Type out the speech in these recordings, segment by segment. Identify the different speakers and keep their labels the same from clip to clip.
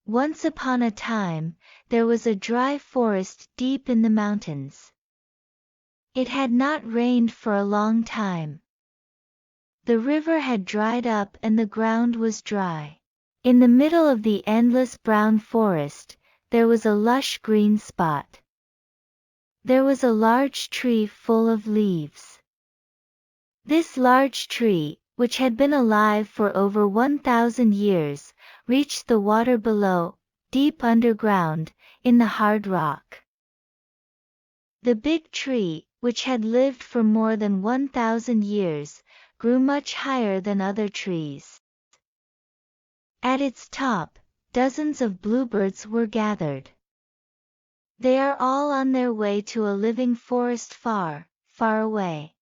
Speaker 1: Once upon a time, there was a dry forest deep in the mountains. It had not rained for a long time. The river had dried up and the ground was dry. In the middle of the endless brown forest, there was a lush green spot. There was a large tree full of leaves. This large tree, which had been alive for over 1,000 years, reached the water below, deep underground, in the hard rock. The big tree, which had lived for more than 1,000 years, grew much higher than other trees. At its top, dozens of bluebirds were gathered. They are all on their way to a living forest far, far away.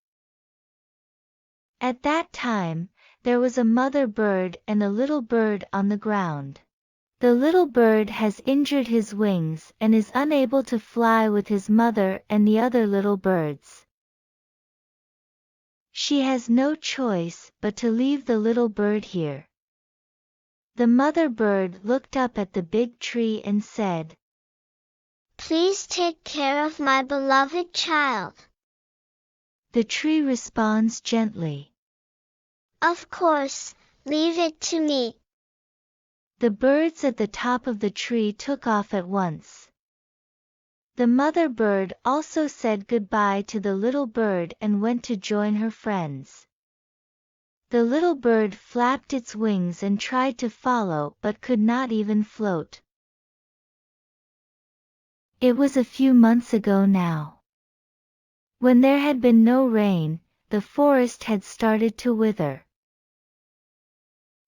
Speaker 1: At that time, there was a mother bird and a little bird on the ground. The little bird has injured his wings and is unable to fly with his mother and the other little birds. She has no choice but to leave the little bird here. The mother bird looked up at the big tree and said,
Speaker 2: "Please take care of my beloved child."
Speaker 1: The tree responds gently,
Speaker 2: "Of course, leave it to me."
Speaker 1: The birds at the top of the tree took off at once. The mother bird also said goodbye to the little bird and went to join her friends. The little bird flapped its wings and tried to follow but could not even float. It was a few months ago now. When there had been no rain, the forest had started to wither.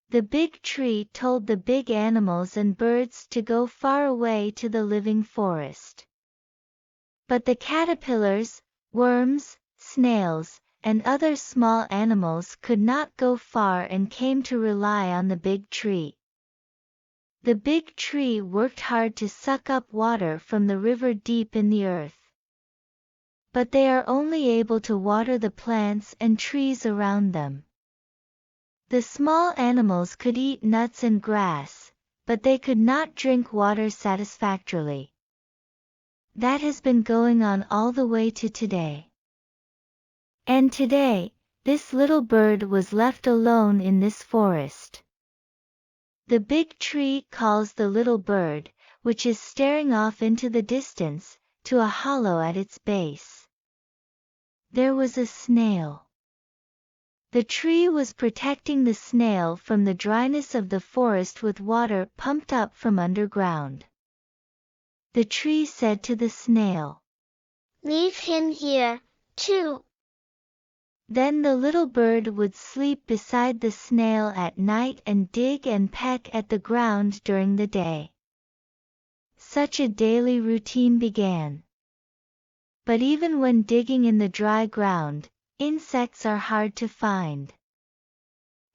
Speaker 1: The big tree told the big animals and birds to go far away to the living forest. But the caterpillars, worms, snails, and other small animals could not go far and came to rely on the big tree. The big tree worked hard to suck up water from the river deep in the earth. But they are only able to water the plants and trees around them. The small animals could eat nuts and grass, but they could not drink water satisfactorily. That has been going on all the way to today. And today, this little bird was left alone in this forest. The big tree calls the little bird, which is staring off into the distance, to a hollow at its base. There was a snail. The tree was protecting the snail from the dryness of the forest with water pumped up from underground. The tree said to the snail,
Speaker 2: "Leave him here, too."
Speaker 1: Then the little bird would sleep beside the snail at night and dig and peck at the ground during the day. Such a daily routine began. But even when digging in the dry ground, insects are hard to find.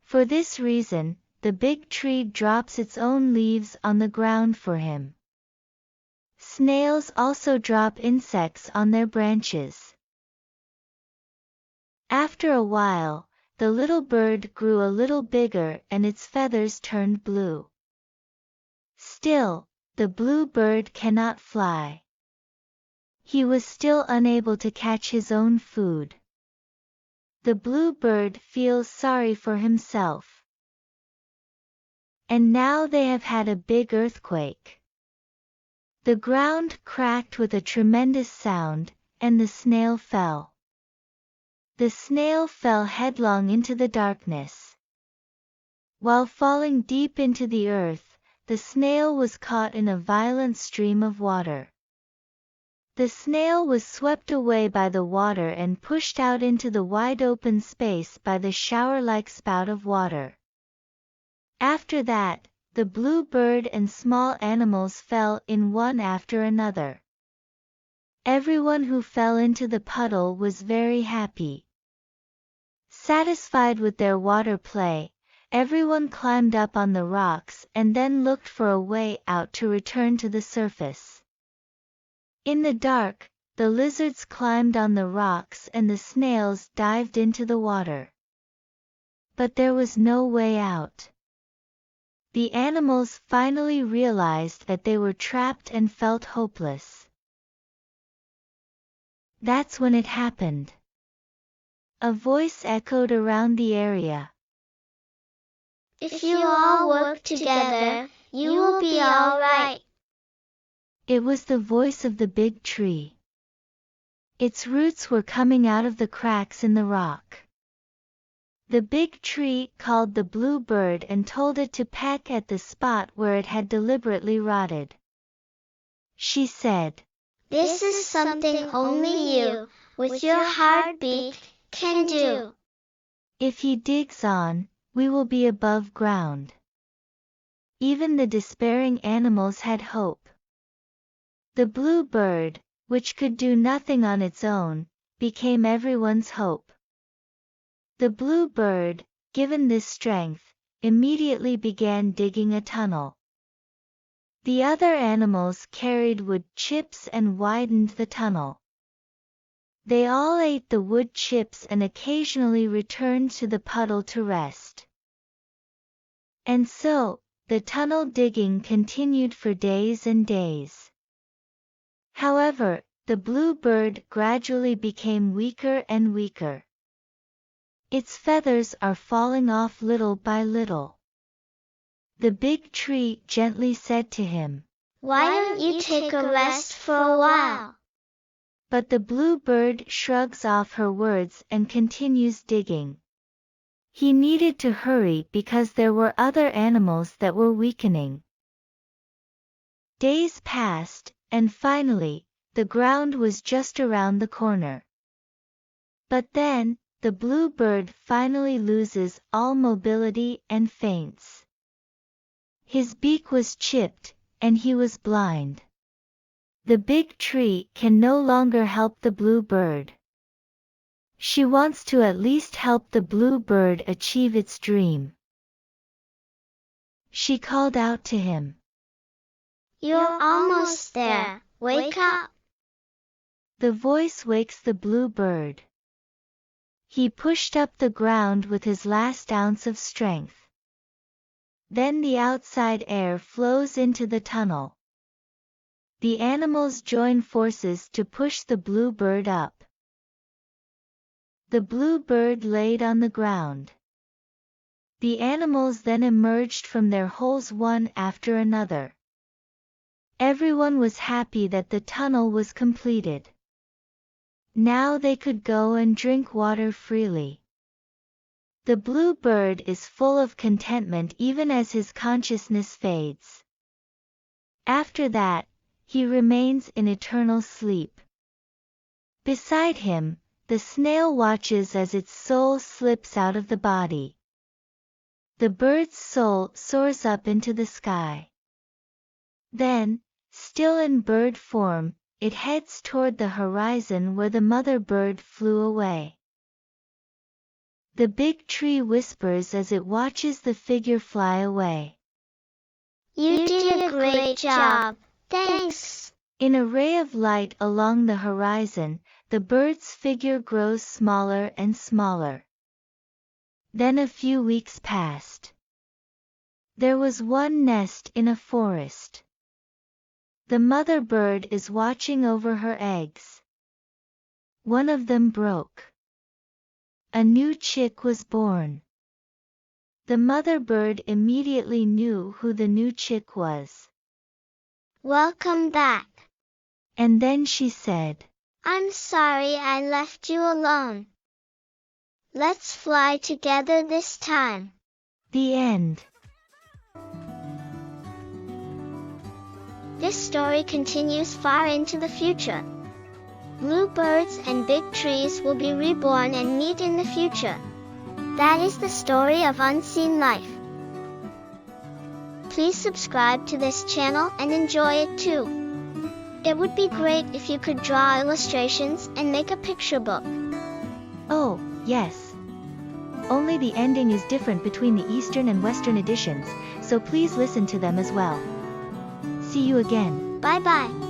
Speaker 1: For this reason, the big tree drops its own leaves on the ground for him. Snails also drop insects on their branches. After a while, the little bird grew a little bigger and its feathers turned blue. Still, the blue bird cannot fly. He was still unable to catch his own food. The blue bird feels sorry for himself. And now they have had a big earthquake. The ground cracked with a tremendous sound, and the snail fell. The snail fell headlong into the darkness. While falling deep into the earth, the snail was caught in a violent stream of water. The snail was swept away by the water and pushed out into the wide open space by the shower-like spout of water. After that, the blue bird and small animals fell in one after another. Everyone who fell into the puddle was very happy. Satisfied with their water play, everyone climbed up on the rocks and then looked for a way out to return to the surface. In the dark, the lizards climbed on the rocks and the snails dived into the water. But there was no way out. The animals finally realized that they were trapped and felt hopeless. That's when it happened. A voice echoed around the area.
Speaker 2: If you all work together, you will be all right.
Speaker 1: It was the voice of the big tree. Its roots were coming out of the cracks in the rock. The big tree called the blue bird and told it to peck at the spot where it had deliberately rotted. She said,
Speaker 2: This is something only you, with your hard beak, can do.
Speaker 1: If he digs on, we will be above ground. Even the despairing animals had hope. The blue bird, which could do nothing on its own, became everyone's hope. The blue bird, given this strength, immediately began digging a tunnel. The other animals carried wood chips and widened the tunnel. They all ate the wood chips and occasionally returned to the puddle to rest. And so, the tunnel digging continued for days and days. However, the blue bird gradually became weaker and weaker. Its feathers are falling off little by little. The big tree gently said to him,
Speaker 2: Why don't you take a rest for a while?
Speaker 1: But the blue bird shrugs off her words and continues digging. He needed to hurry because there were other animals that were weakening. Days passed, and finally, the ground was just around the corner. But then, the blue bird finally loses all mobility and faints. His beak was chipped, and he was blind. The big tree can no longer help the blue bird. She wants to at least help the blue bird achieve its dream. She called out to him.
Speaker 2: You're almost there. Wake up.
Speaker 1: The voice wakes the blue bird. He pushed up the ground with his last ounce of strength. Then the outside air flows into the tunnel. The animals join forces to push the blue bird up. The blue bird laid on the ground. The animals then emerged from their holes one after another. Everyone was happy that the tunnel was completed. Now they could go and drink water freely. The blue bird is full of contentment even as his consciousness fades. After that, he remains in eternal sleep. Beside him, the snail watches as its soul slips out of the body. The bird's soul soars up into the sky. Then, still in bird form, it heads toward the horizon where the mother bird flew away. The big tree whispers as it watches the figure fly away.
Speaker 2: You did a great job. Thanks.
Speaker 1: In a ray of light along the horizon, the bird's figure grows smaller and smaller. Then a few weeks passed. There was one nest in a forest. The mother bird is watching over her eggs. One of them broke. A new chick was born. The mother bird immediately knew who the new chick was.
Speaker 2: Welcome back.
Speaker 1: And then she said,
Speaker 2: I'm sorry I left you alone. Let's fly together this time.
Speaker 1: The end.
Speaker 2: This story continues far into the future. Blue birds and big trees will be reborn and meet in the future. That is the story of Unseen Life. Please subscribe to this channel and enjoy it too. It would be great if you could draw illustrations and make a picture book.
Speaker 1: Oh, yes. Only the ending is different between the Eastern and Western editions, so please listen to them as well. See you again.
Speaker 2: Bye-bye.